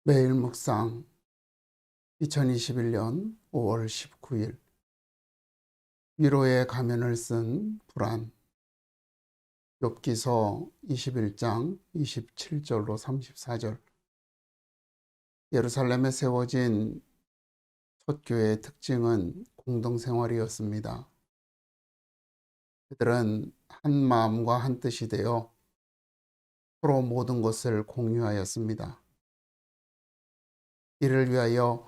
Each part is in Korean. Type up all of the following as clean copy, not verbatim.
매일 묵상 2021년 5월 19일 위로의 가면을 쓴 불안. 욥기서 21장 27절로 34절. 예루살렘에 세워진 첫 교회의 특징은 공동생활이었습니다. 그들은 한 마음과 한 뜻이 되어 서로 모든 것을 공유하였습니다. 이를 위하여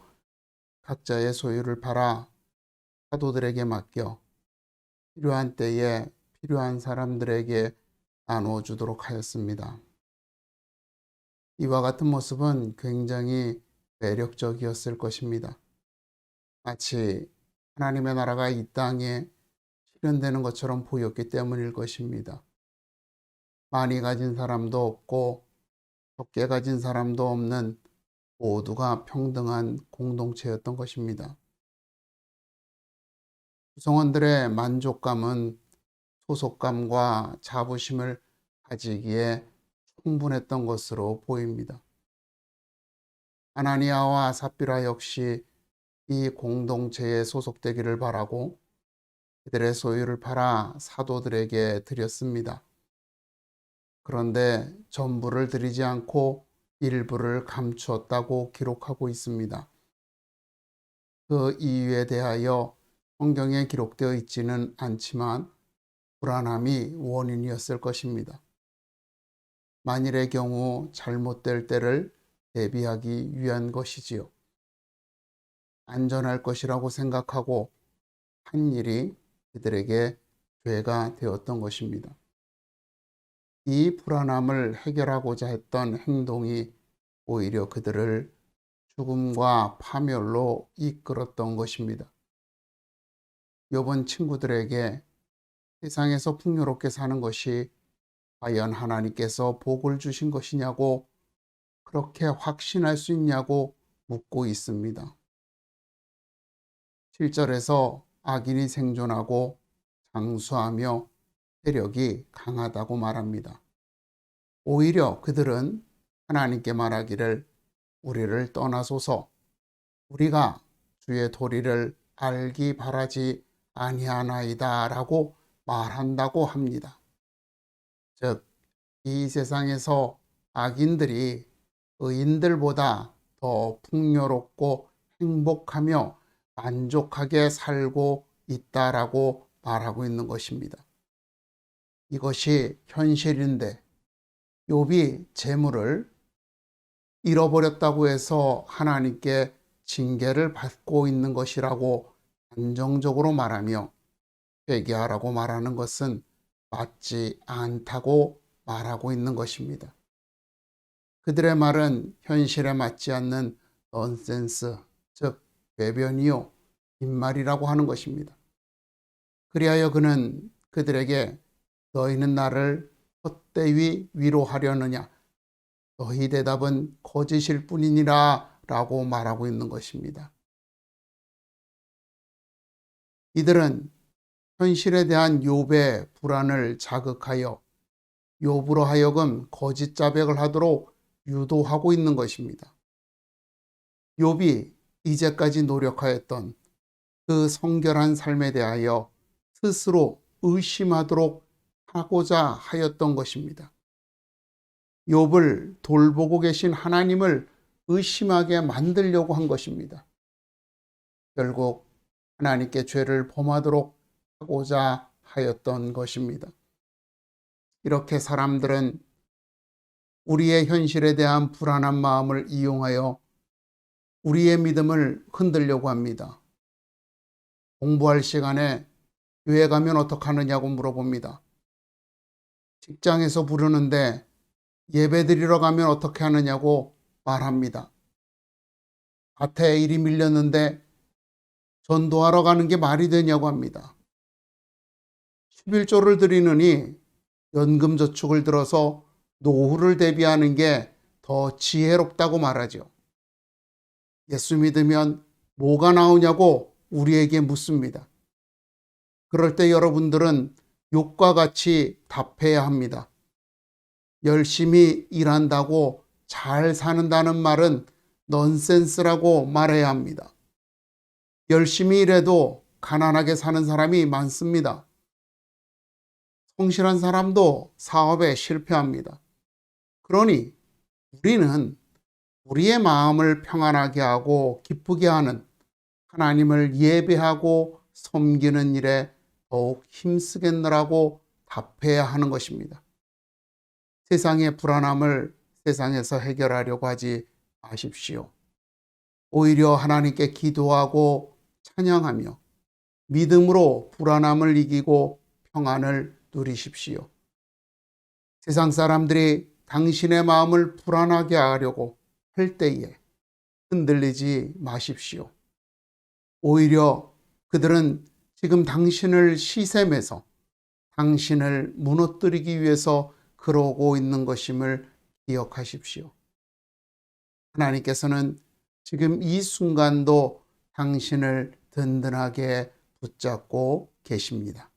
각자의 소유를 팔아 사도들에게 맡겨 필요한 때에 필요한 사람들에게 나누어주도록 하였습니다. 이와 같은 모습은 굉장히 매력적이었을 것입니다. 마치 하나님의 나라가 이 땅에 실현되는 것처럼 보였기 때문일 것입니다. 많이 가진 사람도 없고 적게 가진 사람도 없는 모두가 평등한 공동체였던 것입니다. 구성원들의 만족감은 소속감과 자부심을 가지기에 충분했던 것으로 보입니다. 아나니아와 삽비라 역시 이 공동체에 소속되기를 바라고 그들의 소유를 팔아 사도들에게 드렸습니다. 그런데 전부를 드리지 않고 일부를 감추었다고 기록하고 있습니다. 그 이유에 대하여 성경에 기록되어 있지는 않지만 불안함이 원인이었을 것입니다. 만일의 경우 잘못될 때를 대비하기 위한 것이지요. 안전할 것이라고 생각하고 한 일이 그들에게 죄가 되었던 것입니다. 이 불안함을 해결하고자 했던 행동이 오히려 그들을 죽음과 파멸로 이끌었던 것입니다. 욥은 친구들에게 세상에서 풍요롭게 사는 것이 과연 하나님께서 복을 주신 것이냐고 그렇게 확신할 수 있냐고 묻고 있습니다. 7절에서 악인이 생존하고 장수하며 세력이 강하다고 말합니다. 오히려 그들은 하나님께 말하기를 우리를 떠나소서 우리가 주의 도리를 알기 바라지 아니하나이다 라고 말한다고 합니다. 즉, 이 세상에서 악인들이 의인들보다 더 풍요롭고 행복하며 만족하게 살고 있다라고 말하고 있는 것입니다. 이것이 현실인데 욥이 재물을 잃어버렸다고 해서 하나님께 징계를 받고 있는 것이라고 단정적으로 말하며 회개하라고 말하는 것은 맞지 않다고 말하고 있는 것입니다. 그들의 말은 현실에 맞지 않는 넌센스, 즉 외변이요 빈말이라고 하는 것입니다. 그리하여 그는 그들에게 너희는 나를 헛되이 위로하려느냐 너희 대답은 거짓일 뿐이니라 라고 말하고 있는 것입니다. 이들은 현실에 대한 욥의 불안을 자극하여 욥으로 하여금 거짓 자백을 하도록 유도하고 있는 것입니다. 욥이 이제까지 노력하였던 그 성결한 삶에 대하여 스스로 의심하도록 하고자 하였던 것입니다. 욥을 돌보고 계신 하나님을 의심하게 만들려고 한 것입니다. 결국 하나님께 죄를 범하도록 하고자 하였던 것입니다. 이렇게 사람들은 우리의 현실에 대한 불안한 마음을 이용하여 우리의 믿음을 흔들려고 합니다. 공부할 시간에 교회 가면 어떡하느냐고 물어봅니다. 직장에서 부르는데 예배 드리러 가면 어떻게 하느냐고 말합니다. 밭에 일이 밀렸는데 전도하러 가는 게 말이 되냐고 합니다. 11조를 드리느니 연금저축을 들어서 노후를 대비하는 게 더 지혜롭다고 말하죠. 예수 믿으면 뭐가 나오냐고 우리에게 묻습니다. 그럴 때 여러분들은 욥과 같이 답해야 합니다. 열심히 일한다고 잘 사는다는 말은 넌센스라고 말해야 합니다. 열심히 일해도 가난하게 사는 사람이 많습니다. 성실한 사람도 사업에 실패합니다. 그러니 우리는 우리의 마음을 평안하게 하고 기쁘게 하는 하나님을 예배하고 섬기는 일에 더욱 힘쓰겠노라고 답해야 하는 것입니다. 세상의 불안함을 세상에서 해결하려고 하지 마십시오. 오히려 하나님께 기도하고 찬양하며 믿음으로 불안함을 이기고 평안을 누리십시오. 세상 사람들이 당신의 마음을 불안하게 하려고 할 때에 흔들리지 마십시오. 오히려 그들은 지금 당신을 시샘해서 당신을 무너뜨리기 위해서 그러고 있는 것임을 기억하십시오. 하나님께서는 지금 이 순간도 당신을 든든하게 붙잡고 계십니다.